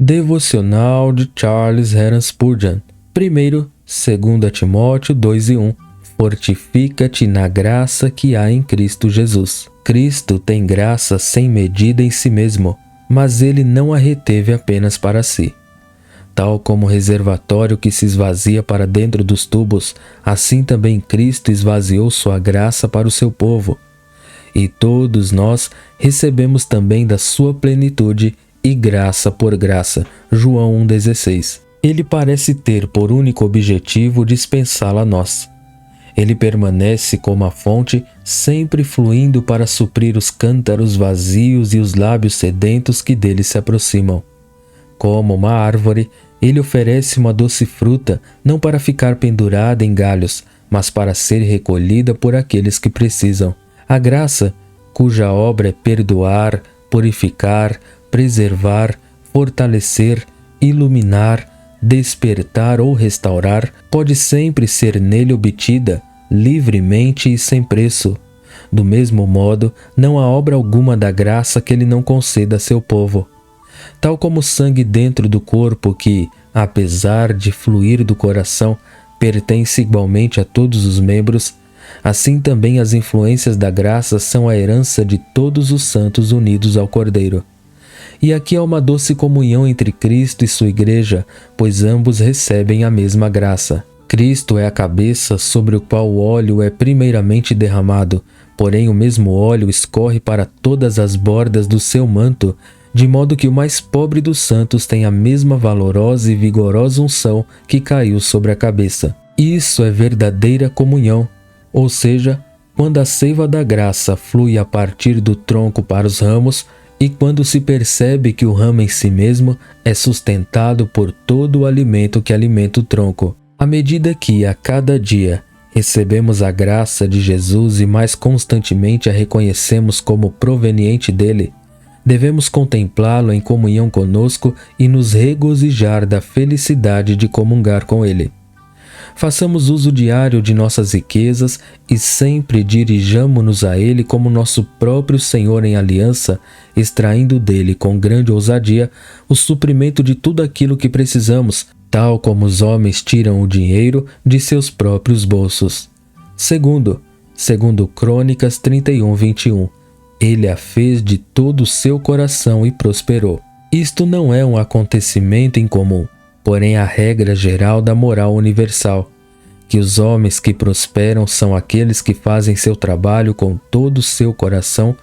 Devocional de Charles Haddon Spurgeon. 1º, 2 Timóteo 2:1. Fortifica-te na graça que há em Cristo Jesus. Cristo tem graça sem medida em si mesmo, mas ele não a reteve apenas para si. Tal como o reservatório que se esvazia para dentro dos tubos, assim também Cristo esvaziou sua graça para o seu povo. E todos nós recebemos também da sua plenitude e graça por graça. João 1,16. Ele parece ter por único objetivo dispensá-la a nós. Ele permanece como a fonte, sempre fluindo para suprir os cântaros vazios e os lábios sedentos que dele se aproximam. Como uma árvore, ele oferece uma doce fruta, não para ficar pendurada em galhos, mas para ser recolhida por aqueles que precisam. A graça, cuja obra é perdoar, purificar, preservar, fortalecer, iluminar, despertar ou restaurar, pode sempre ser nele obtida, livremente e sem preço. Do mesmo modo, não há obra alguma da graça que ele não conceda a seu povo. Tal como o sangue dentro do corpo que, apesar de fluir do coração, pertence igualmente a todos os membros, assim também as influências da graça são a herança de todos os santos unidos ao Cordeiro. E aqui há uma doce comunhão entre Cristo e sua igreja, pois ambos recebem a mesma graça. Cristo é a cabeça sobre o qual o óleo é primeiramente derramado, porém o mesmo óleo escorre para todas as bordas do seu manto, de modo que o mais pobre dos santos tem a mesma valorosa e vigorosa unção que caiu sobre a cabeça. Isso é verdadeira comunhão, ou seja, quando a seiva da graça flui a partir do tronco para os ramos, e quando se percebe que o ramo em si mesmo é sustentado por todo o alimento que alimenta o tronco. À medida que, a cada dia, recebemos a graça de Jesus e mais constantemente a reconhecemos como proveniente dele, devemos contemplá-lo em comunhão conosco e nos regozijar da felicidade de comungar com ele. Façamos uso diário de nossas riquezas e sempre dirijamo-nos a ele como nosso próprio Senhor em aliança, extraindo dele com grande ousadia o suprimento de tudo aquilo que precisamos, tal como os homens tiram o dinheiro de seus próprios bolsos. Segundo Crônicas 31:21, ele a fez de todo o seu coração e prosperou. Isto não é um acontecimento incomum, porém a regra geral da moral universal, que os homens que prosperam são aqueles que fazem seu trabalho com todo o seu coração,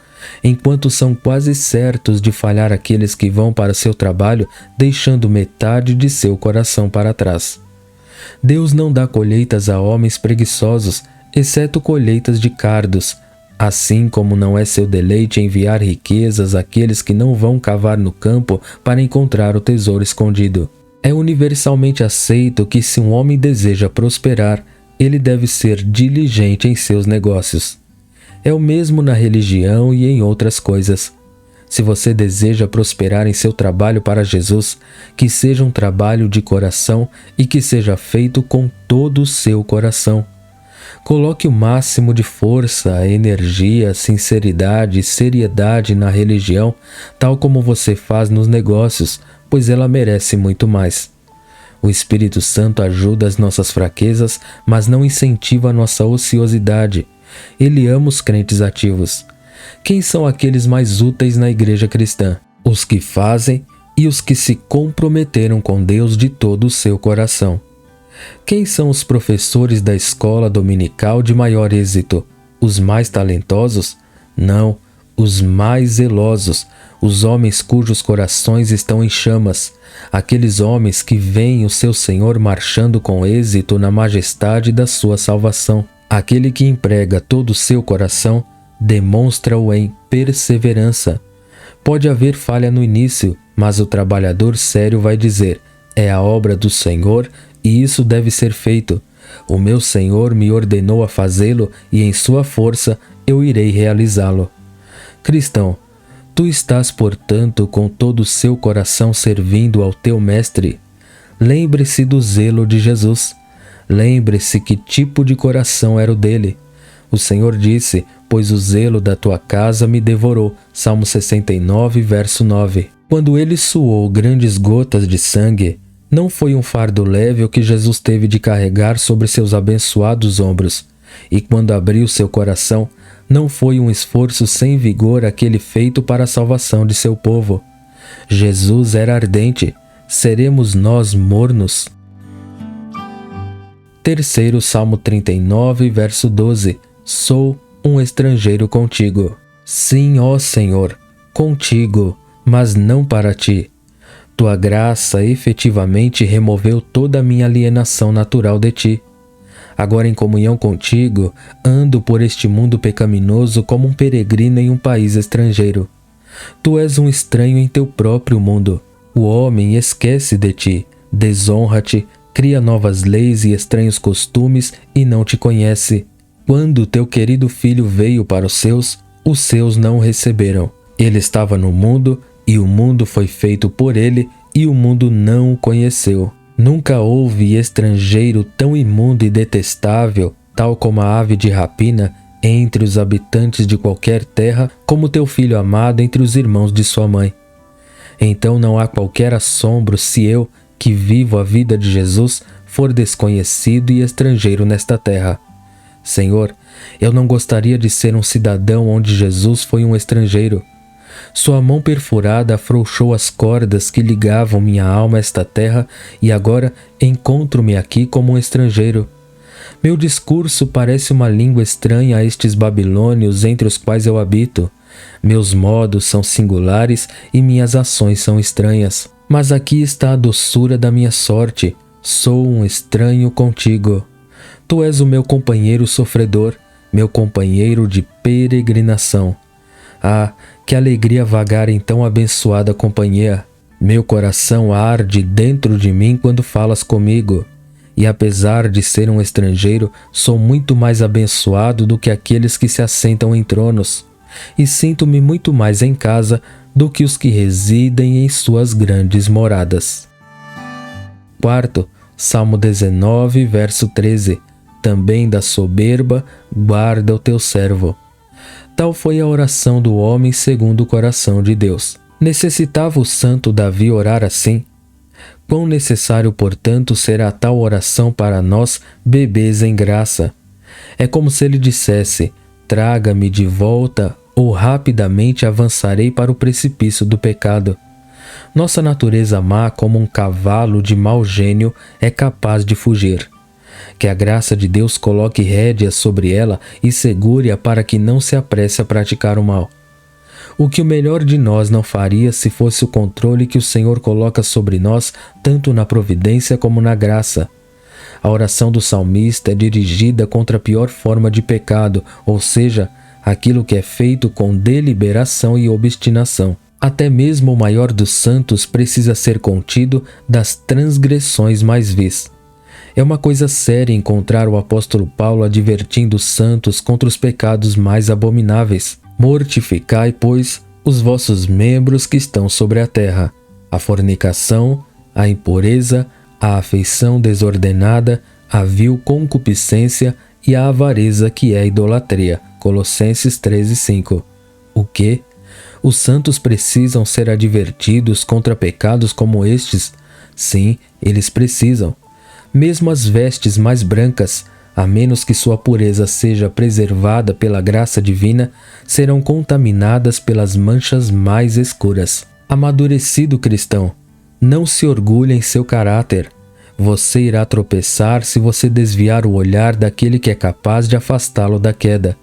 enquanto são quase certos de falhar aqueles que vão para seu trabalho deixando metade de seu coração para trás. Deus não dá colheitas a homens preguiçosos, exceto colheitas de cardos, assim como não é seu deleite enviar riquezas àqueles que não vão cavar no campo para encontrar o tesouro escondido. É universalmente aceito que se um homem deseja prosperar, ele deve ser diligente em seus negócios. É o mesmo na religião e em outras coisas. Se você deseja prosperar em seu trabalho para Jesus, que seja um trabalho de coração e que seja feito com todo o seu coração. Coloque o máximo de força, energia, sinceridade e seriedade na religião, tal como você faz nos negócios, pois ela merece muito mais. O Espírito Santo ajuda as nossas fraquezas, mas não incentiva a nossa ociosidade. Ele ama os crentes ativos. Quem são aqueles mais úteis na igreja cristã? Os que fazem e os que se comprometeram com Deus de todo o seu coração. Quem são os professores da escola dominical de maior êxito? Os mais talentosos? Não, os mais zelosos, os homens cujos corações estão em chamas, aqueles homens que veem o seu Senhor marchando com êxito na majestade da sua salvação. Aquele que emprega todo o seu coração, demonstra-o em perseverança. Pode haver falha no início, mas o trabalhador sério vai dizer: é a obra do Senhor e isso deve ser feito. O meu Senhor me ordenou a fazê-lo e em sua força eu irei realizá-lo. Cristão, tu estás, portanto, com todo o seu coração servindo ao teu Mestre. Lembre-se do zelo de Jesus. Lembre-se que tipo de coração era o dele. O Senhor disse: pois o zelo da tua casa me devorou. Salmo 69, verso 9. Quando ele suou grandes gotas de sangue, não foi um fardo leve o que Jesus teve de carregar sobre seus abençoados ombros, e quando abriu seu coração, não foi um esforço sem vigor aquele feito para a salvação de seu povo. Jesus era ardente, seremos nós mornos? Terceiro Salmo 39, verso 12. Sou um estrangeiro contigo. Sim, ó Senhor, contigo, mas não para ti. Tua graça efetivamente removeu toda a minha alienação natural de ti. Agora, em comunhão contigo, ando por este mundo pecaminoso como um peregrino em um país estrangeiro. Tu és um estranho em teu próprio mundo. O homem esquece de ti, desonra-te, cria novas leis e estranhos costumes e não te conhece. Quando teu querido filho veio para os seus não o receberam. Ele estava no mundo, e o mundo foi feito por ele, e o mundo não o conheceu. Nunca houve estrangeiro tão imundo e detestável, tal como a ave de rapina, entre os habitantes de qualquer terra, como teu filho amado entre os irmãos de sua mãe. Então não há qualquer assombro se eu, que vivo a vida de Jesus, for desconhecido e estrangeiro nesta terra. Senhor, eu não gostaria de ser um cidadão onde Jesus foi um estrangeiro. Sua mão perfurada afrouxou as cordas que ligavam minha alma a esta terra e agora encontro-me aqui como um estrangeiro. Meu discurso parece uma língua estranha a estes babilônios entre os quais eu habito. Meus modos são singulares e minhas ações são estranhas. Mas aqui está a doçura da minha sorte. Sou um estranho contigo. Tu és o meu companheiro sofredor, meu companheiro de peregrinação. Ah, que alegria vagar em tão abençoada companhia! Meu coração arde dentro de mim quando falas comigo. E apesar de ser um estrangeiro, sou muito mais abençoado do que aqueles que se assentam em tronos. E sinto-me muito mais em casa do que os que residem em suas grandes moradas. Quarto, Salmo 19, verso 13. Também da soberba guarda o teu servo. Tal foi a oração do homem segundo o coração de Deus. Necessitava o santo Davi orar assim? Quão necessário, portanto, será tal oração para nós, bebês em graça? É como se ele dissesse: traga-me de volta, ou rapidamente avançarei para o precipício do pecado. Nossa natureza má, como um cavalo de mau gênio, é capaz de fugir. Que a graça de Deus coloque rédeas sobre ela e segure-a para que não se apresse a praticar o mal. O que o melhor de nós não faria se fosse o controle que o Senhor coloca sobre nós, tanto na providência como na graça. A oração do salmista é dirigida contra a pior forma de pecado, ou seja, aquilo que é feito com deliberação e obstinação. Até mesmo o maior dos santos precisa ser contido das transgressões mais vis. É uma coisa séria encontrar o apóstolo Paulo advertindo os santos contra os pecados mais abomináveis. Mortificai, pois, os vossos membros que estão sobre a terra: a fornicação, a impureza, a afeição desordenada, a vil concupiscência e a avareza, que é a idolatria. Colossenses 13:5. O quê? Os santos precisam ser advertidos contra pecados como estes? Sim, eles precisam. Mesmo as vestes mais brancas, a menos que sua pureza seja preservada pela graça divina, serão contaminadas pelas manchas mais escuras. Amadurecido cristão, não se orgulhe em seu caráter. Você irá tropeçar se você desviar o olhar daquele que é capaz de afastá-lo da queda.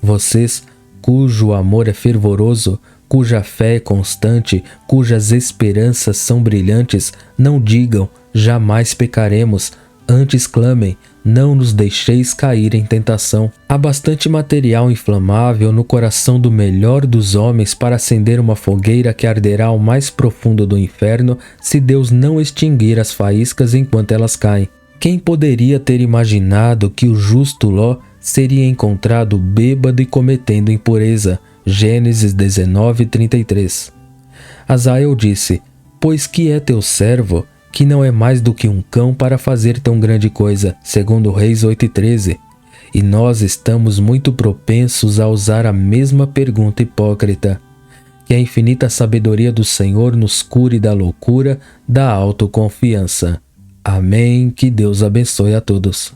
Vocês, cujo amor é fervoroso, cuja fé é constante, cujas esperanças são brilhantes, não digam: jamais pecaremos. Antes clamem: não nos deixeis cair em tentação. Há bastante material inflamável no coração do melhor dos homens para acender uma fogueira que arderá ao mais profundo do inferno se Deus não extinguir as faíscas enquanto elas caem. Quem poderia ter imaginado que o justo Ló seria encontrado bêbado e cometendo impureza? Gênesis 19:33. Azael disse: pois que é teu servo, que não é mais do que um cão para fazer tão grande coisa, segundo Reis 8:13. E nós estamos muito propensos a usar a mesma pergunta hipócrita: Que a infinita sabedoria do Senhor nos cure da loucura da autoconfiança. Amém. Que Deus abençoe a todos.